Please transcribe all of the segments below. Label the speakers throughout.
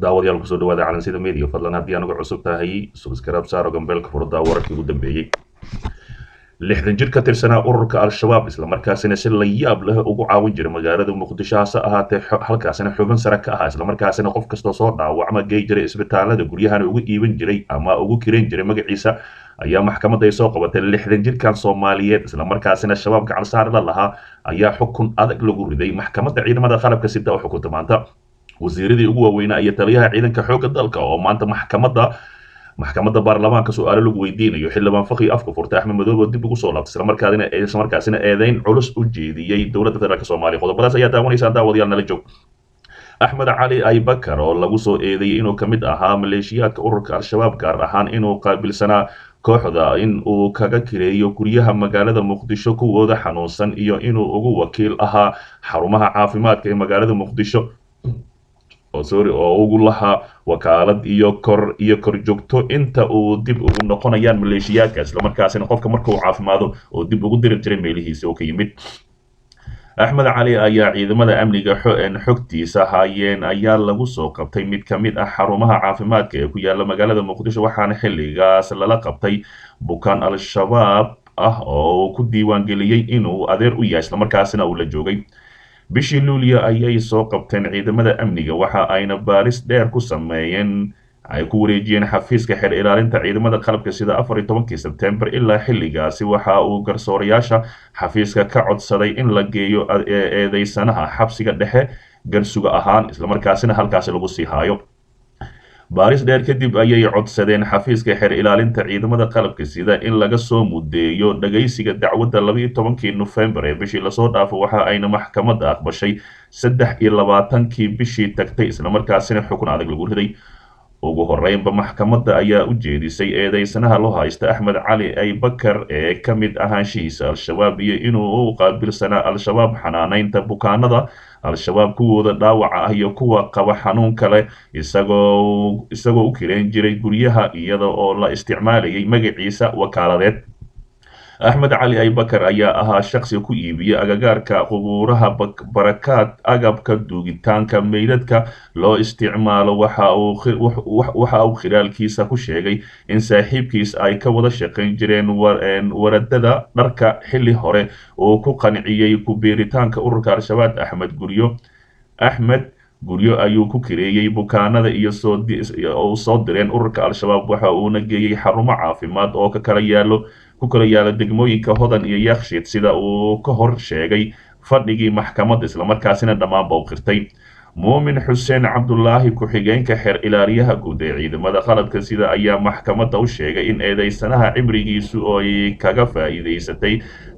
Speaker 1: daawadayaal kusoo dhawaada calansida media fadlan haddii anugu cusub tahay subscribe saaro gambeelka furdaa wararkii ugu dambeeyey lixdan jir ka tirsanaa ururka al-shabaab islamarkaasina si la yaab leh ugu caawin jiray magaalada muqdisho hase ahaatee halkaasina xubin sare ka ahaa islamarkaasina qof kastoo soo dhaawacma gey jiray isbitaalada guryahana ugu iibin jiray ama ugu kiran jiray magaciisa ayaa maxkamadda ay soo qabatay lixdan jirkan soomaaliyeed islamarkaasina shabaab gacan saar la lahaa ayaa xukun adag lagu riday maxkamadda ciidamada qalabka sida oo xukunta maanta wasiiradii ugu waaweynaa iyo taliyaha ciidanka xoogga dalka oo maanta maxkamadda baarlamaanka su'aalo lagu weydiinayo xildhibaan fakhi afka furtay axmed madoobe oo dib ugu soo laabtay islamarkaasina eedeyn culus u jeediyey dowladda federaalk soomaaliya qodobadaas ayaa daawanaysaa daawadayaal nala joog axmed cali aybakar oo lagu soo eedeeyey inuu ka mid ahaa maleeshiyaadka ururka al-shabaab gaar ahaan inuu qaabilsanaa kooxda in uu kaga kireeyo guryaha magaalada muqdisho kuwooda xanuunsan iyo inuu ugu wakiil ahaa xarumaha caafimaadka ee magaalada muqdisho oo ugu lahaa wakaalad iyo kor joogto inta uu dib ugu noqonayaan maleeshiyaadka islamarkaasina qofka markuu caafimaado oo dib ugu diri jiray meelihiisa oo ka yimid axmed cali ayaa ciidamada amniga xogtiisa haayeen ayaa lagu soo qabtay mid ka mid ah xarumaha caafimaadka ee ku yaala magaalada muqdisho waxaana xilligaas lala qabtay bukaan al-shabaab ah oo ku diiwaangeliyey inuu adeer u yahay islamarkaasina uu la joogay bishii luulyo ayay soo qabteen ciidamada amniga waxa ayna baaris dheer ku sameeyeen ay ku wareejiyeen xafiiska xeer ilaalinta ciidamada qalabka sida 14 Sebtembar ilaa xilligaasi waxa uu garsoorayaasha xafiiska ka codsaday in la geeyo eedeysanaha xabsiga dhexe garsuga ahaan islamarkaasina halkaasi lagu sii haayo baaris dheer kadib ayay codsadeen xafiiska xeer ilaalinta ciidamada qalabka sida in laga soo mudeeyo dhageysiga dacwadda 12 November ee bishii lasoo dhaafo waxa ayna maxkamadda aqbashay 23 bishii tagtay islamarkaasina xukun adag lagu riday ugu horeynba maxkamadda ayaa u jeedisay eedeysanaha loo haysta axmed cali aybakar ee ka mid ahaanshihiisa al-shabaab iyo inuu u qaabilsanaa al-shabaab xanaaneynta bukaanada al-shabaab kuwooda dhaawaca ah iyo kuwa qaba xanuun kale isagoo u kireen jiray guryaha iyada oo la isticmaalayay magaciisa wakaaladeed axmed cali aybakar ayaa ahaa shakhsi ku iibiya agagaarka qubuuraha barakaad agabka duugitaanka meydadka loo isticmaalo waxa uu khilaalkiisa ku sheegay in saaxiibkiis ay ka wada shaqayn jireen waradada dharka xilli hore uu ku qanciyey ku biiritaanka ururka al-shabaab axmed guryo ayuu ku kireeyey bukaanada iyo soo direen ururka al-shabaab waxa uuna geeyey xarumo caafimaad oo ku kala yaala degmooyinka hodan iyo yakshiid sida uu ka hor sheegay fadhigii maxkamadda islamarkaasina dhammaanba u qirtay muumin xuseen cabdulaahi ku-xigeenka xeer ilaaliyaha guud ee ciidamada qalabka sida ayaa maxkamadda u sheegay in eedeysanaha cimrigiisu ay kaga faa'iidaysatay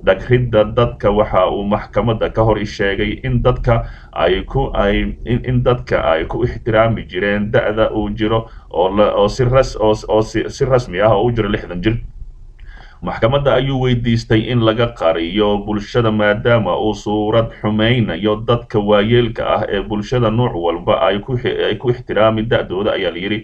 Speaker 1: dhagridda dadka waxa uu maxkamadda ka hor sheegay in dadka ay ku ixtiraami jireen da'da uu jiro oo si rasmi ah oo u jiro 60 jir maxkamadda ayuu weydiistay in laga qariyo bulshada maadaama uu suurad xumeynayo dadka waayeelka ah ee bulshada nooc walba ay ku ixtiraami da'dooda ayaa layidhi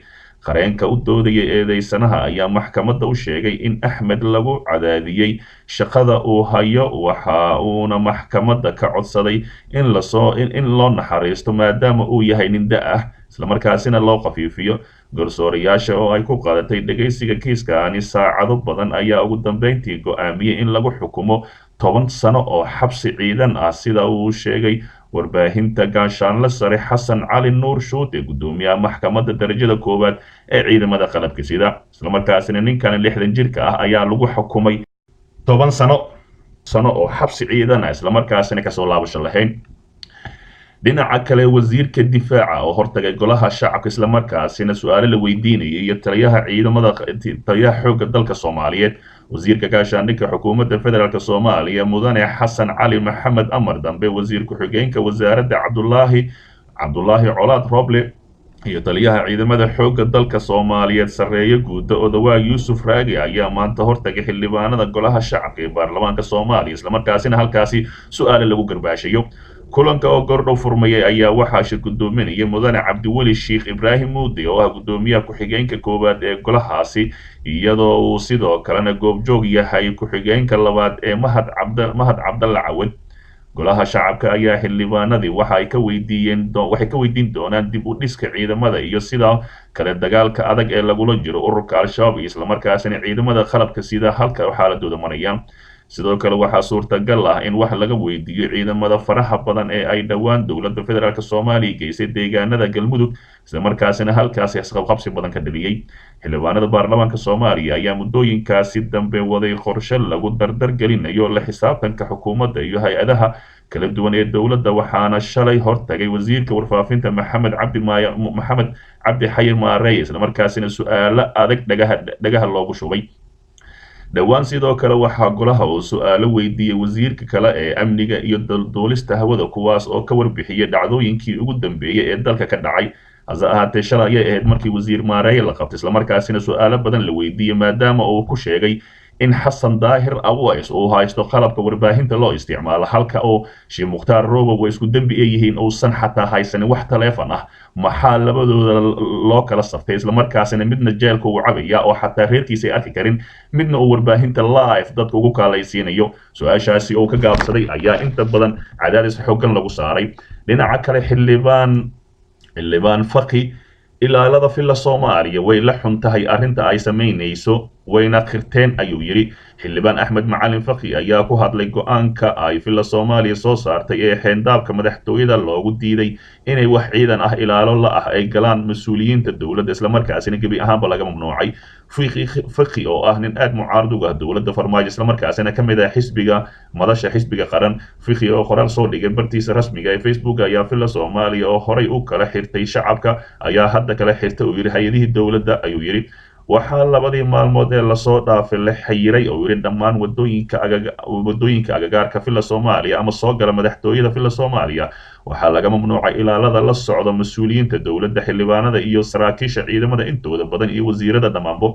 Speaker 1: qareenka u doodaya eedeysanaha ayaa maxkamadda u sheegay in axmed lagu cadaadiyey shaqada uu hayo waxa uuna maxkamadda ka codsaday in loo naxariisto maadaama uu yahay nin da' ah islamarkaasina loo qafiifiyo garsoorayaasha oo ay ku qaadatay dhageysiga kiiskaani saacado badan ayaa ugu dambeyntii go'aamiyey in lagu xukumo 10 sano oo xabsi ciidan ah sida uu sheegay warbaahinta gaashaanle sare xasan cali nuur shuute gudoomiyaha maxkamadda darajada koowaad ee ciidamada qalabka sida islamarkaasina ninkan 60 jirka ah ayaa lagu xukumay 10 sano oo xabsi ciidan ah islamarkaasina kasoo laabasho lahayn dhinaca kale wasiirka difaaca oo hortagay golaha shacabka islamarkaasina su'aalo la weydiinayay iyo taliyaha xoogga dalka Soomaaliyeed wasiirka gaashaandhigga xukuumadda federaalk Soomaaliya mudane xasan cali maxamed amar dambe wasiir ku-xigeenka wasaaradda cabdulaahi colaad roble iyo taliyaha ciidamada xoogga dalka Soomaaliyeed sareeyo guuda odawaa Yuusuf Raagi ayaa maanta hortagay xildhibaanada golaha shacabka ee baarlamaanka Soomaaliya islamarkaasina halkaasi su'aalo lagu garbaashayo kulanka oo gordhow furmayay ayaa waxaa shir gudoominaya mudane cabdiweli sheekh ibraahim muude oo ah gudoomiyaha ku-xigeenka koowaad ee golahaasi iyadoo uu sidoo kalena goobjoog yahay ku-xigeenka labaad ee mahad cabdalla cawad golaha shacabka ayaa xildhibaanadii waxay ka weydiin doonaan dib u dhiska ciidamada iyo sidoo kale dagaalka adag ee lagula jiro ururka al-shabaab iyo islamarkaasina ciidamada qalabka sida halka xaaladooda marayaan sidoo kale waxaa suurtagal ah in wax laga weydiiyo ciidamada faraha badan ee ay dhowaan dowladda federaalk soomaaliya geysay deegaanada galmudug islamarkaasina halkaasi isqabqabsi badan ka dhaliyey xildhibaanada baarlamaanka soomaaliya ayaa muddooyinkaasi dambe waday qorshe lagu dardar gelinayo la xisaabtanka xukuumadda iyo hay-adaha kala duwan ee dowladda waxaana shalay hortagay wasiirka warfaafinta maxamed cabdi xayir maareeye islamarkaasina su-aalo adag dhagaha loogu shubay dhowaan sidoo kale waxaa golaha uu su-aalo weydiiyey wasiirka kale ee amniga iyo duulista hawada kuwaas oo ka warbixiyay dhacdooyinkii ugu dambeeyey ee dalka ka dhacay hase ahaatee shalay ayay ahayd markii wasiir maareeye la qabtay islamarkaasina su-aalo badan la weydiiyey maadaama uu ku sheegay in xasan daahir aweys uu haysto qalabka warbaahinta loo isticmaalo halka oo sheekh mukhtaar robow way isku dembi ay yihiin uusan xataa haysanin wax taleefon ah maxaa labadooda loo kala saftay islamarkaasina midna jeelka uu cabaya oo xataa reerkiisa ay arki karin midna uu warbaahinta live dadka ugu kaalaysiinayo su-aashaasi oo ka gaabsaday ayaa inta badan cadaadis xooggan lagu saaray dhinaca kale xildhibaan faqi ilaalada filla soomaaliya way la xun tahay arrinta ay samaynayso wayna qirteen ayuu yidhi xildhibaan axmed macalin faqi ayaa ku hadlay go-aanka ay filla soomaaliya soo saartay ee xeendaabka madaxtooyada loogu diiday inay wax ciidan ah ilaalo la ah ay galaan mas-uuliyiinta dowladda islamarkaasina gebi ahaanba laga mamnuucay faqi oo ah nin aad mucaarad uga ah dowladda farmaajo islamarkaasina ka mid ah madasha xisbiga qaran faqi oo qoraal soo dhigay bartiisa rasmiga ee facebook ayaa filla soomaaliya oo horay u kala xirtay shacabka ayaa hadda kala xirta uu yidhi hay-adihii dowladda ayuu yidhi waxaa labadii maalmood ee lasoo dhaafay la xayiray oo yidhi dhammaan wadooyinka agagaarka filla soomaaliya ama soo gala madaxtooyada filla soomaaliya waxaa laga mamnuucay ilaalada la socda mas-uuliyiinta dowladda xildhibaanada iyo saraakiisha ciidamada intooda badan iyo wasiirada dhammaanbo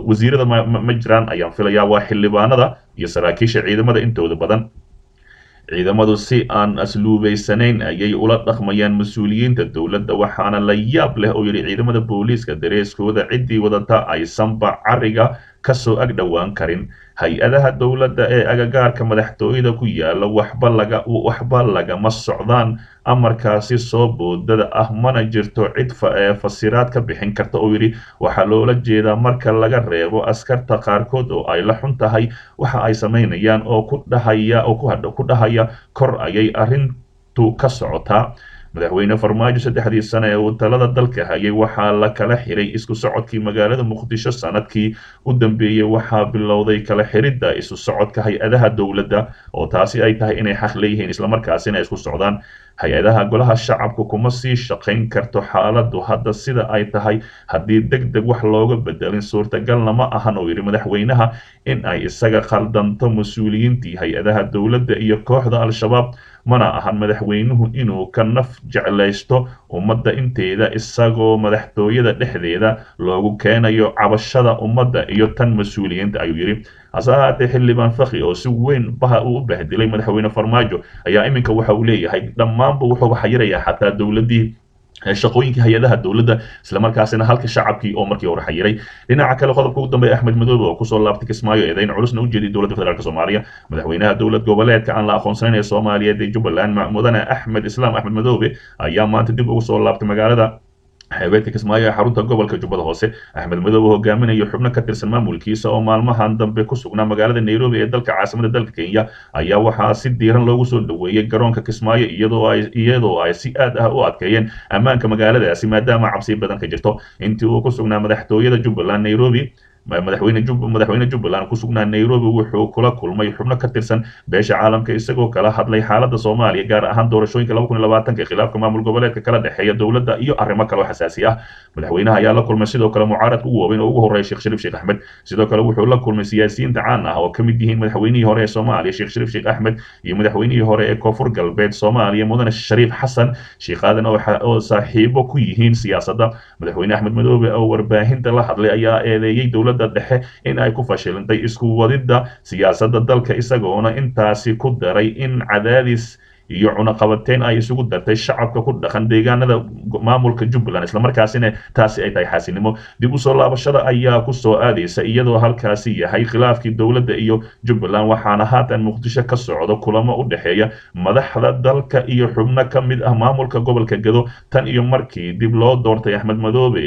Speaker 1: wasiirada ma jiraan ayaan filayaa waa xildhibaanada iyo saraakiisha ciidamada intooda badan ciidamadu si aan asluubaysanayn ayay ula dhaqmayaan mas-uuliyiinta dowladda waxaana la yaab leh oo yidhi ciidamada booliiska dareeskooda ciddii wadata aysanba cariga kasoo ag dhowaan karin hay-adaha dowladda ee agagaarka madaxtooyada ku yaala waxba lagama socdaan amarkaasi soo boodada ah mana jirto cid fasiraad ka bixin karta oo yidhi waxaa loola jeedaa marka laga reebo askarta qaarkood oo ay la xun tahay waxa ay samaynayaan oo ku dhahaya kor ayay arrintu ka socotaa madaxweyne farmaajo 3 sano ee uu talada dalka hayay waxaa la kala xiray isku socodkii magaalada muqdisho sanadkii u dambeeyay waxaa bilowday kala xiridda isu socodka hay-adaha dowladda oo taasi ay tahay inay xaq leeyihiin islamarkaasina isku socdaan hay-adaha golaha shacabku kuma sii shaqayn karto xaaladdu hadda sida ay tahay haddii deg deg wax looga bedelin suurtagalna ma ahan oo yidhi madaxweynaha in ay isaga khaldanto mas-uuliyiintii hay-adaha dowladda iyo kooxda al-shabaab mana ahan madaxweynuhu inuu ka naf jeclaysto ummadda inteeda isagoo madaxtooyada dhexdeeda loogu keenayo cabashada ummadda iyo tan mas-uuliyiinta ayuu yidhi hase ahaatee xildhibaan faqi oo si weyn uu u bahdilay madaxweyne farmaajo ayaa iminka waxa uu leeyahay dhammaanba wuxuu xayirayaa xataa dowladdii shaqooyinkii hay-adaha dowladda islamarkaasina halka shacabkii oo markii hore xayiray dhinaca kale qodobka ugu dambeeya axmed madoobe oo kusoo laabtay kismaayo eedayn culusna u jeediyay dowladda federaalk soomaaliya madaxweynaha dowlad goboleedka aan la aqoonsanayn ee soomaaliyeed ee jubbaland mudane axmed madoobe ayaa maanta dib ugu soo laabtay magaalada xeebeedka kismaayo ee xarunta gobolka jubbada hoose axmed madoobe hogaaminayo xubno ka tirsan maamulkiisa oo maalmahan dambe ku sugnaa magaalada nairobi ee dalka caasimada dalka kenya ayaa waxaa si diiran loogu soo dhoweeyey garoonka kismaayo iyadoo ay si aad ah u adkeeyeen ammaanka magaaladaasi maadaama cabsi badan ka jirto intii uu ku sugnaa madaxtooyada jubbaland nairobi madaxweyne jubbaland ku sugnaa nairobi wuxuu kula kulmay xubno ka tirsan beesha caalamka isagoo kala hadlay xaaladda soomaaliya gaar ahaan doorashooyinka 2020 ee khilaafka maamul goboleedka kala dhexeeya dowladda iyo arrimo kale oo xasaasi ah madaxweynaha ayaa la kulmay sidoo kale mucaaradka ugu waaweyn oo ugu horeeya sheekh shariif sheekh axmed sidoo kale wuxuu la kulmay siyaasiyiinta caan ah oo ka mid yihiin madaxweynihii hore ee soomaaliya sheekh shariif sheekh axmed iyo madaxweynihii hore ee koonfur galbeed soomaaliya mudane shariif xasan sheekh aadan oo saaxiibo ku yihiin siyaasadda madaxweyne axmed madoobe oo warbaahinta la hadlay ayaa eedeeyey dowladda dhexe in ay ku fashilantay isku wadidda siyaasadda dalka isagoona intaasi ku daray in cadaadis iyo cunaqabateyn ay isugu dartay shacabka ku dhaqan deegaanada maamulka Jubbaland isla markaasina taasi ay tahay xaasinimo dib u soo laabashada ayaa ku soo aadaysa iyadoo halkaasi yahay khilaafkii dowladda iyo Jubbaland waxaana haatan Muqdisho ka socdo kulamo u dhaxeeya madaxda dalka iyo xubno ka mid ah maamulka gobolka Gedo tan iyo markii dib loo doortay Axmed Madoobe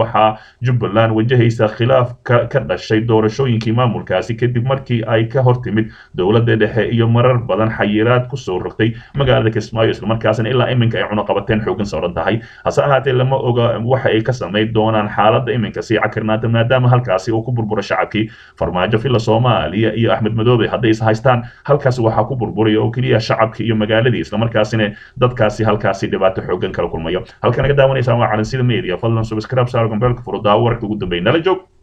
Speaker 1: waxaa Jubbaland wajahaysa khilaaf ka dhashay doorashooyinkii maamulkaasi kadib markii ay ka hortimid dowladda dhexe iyo marar badan xayiraad ku soo rogtay magaalada Kismaayo isla markaasina ilaa iminka ay cunaqabateen xoogan saaran tahay hase ahaatee lama oga waxa ay ka sameyn doonaan xaaladda iminka si cakirnaanta maadaama halkaasi uu ku burburo shacabkii farmaajo fila Soomaaliya iyo Axmed Madoobe hadday is haystaan halkaasi waxaa ku burburaya oo kaliya shacabkii iyo magaaladii isla markaasina dadkaasi halkaasi dhibaato xoogan kala kulmayo halkan naga daawanaysa waa Calansida Media fadlan subscribe saar gombeelka furo wararka ugu dambeeyay nala joog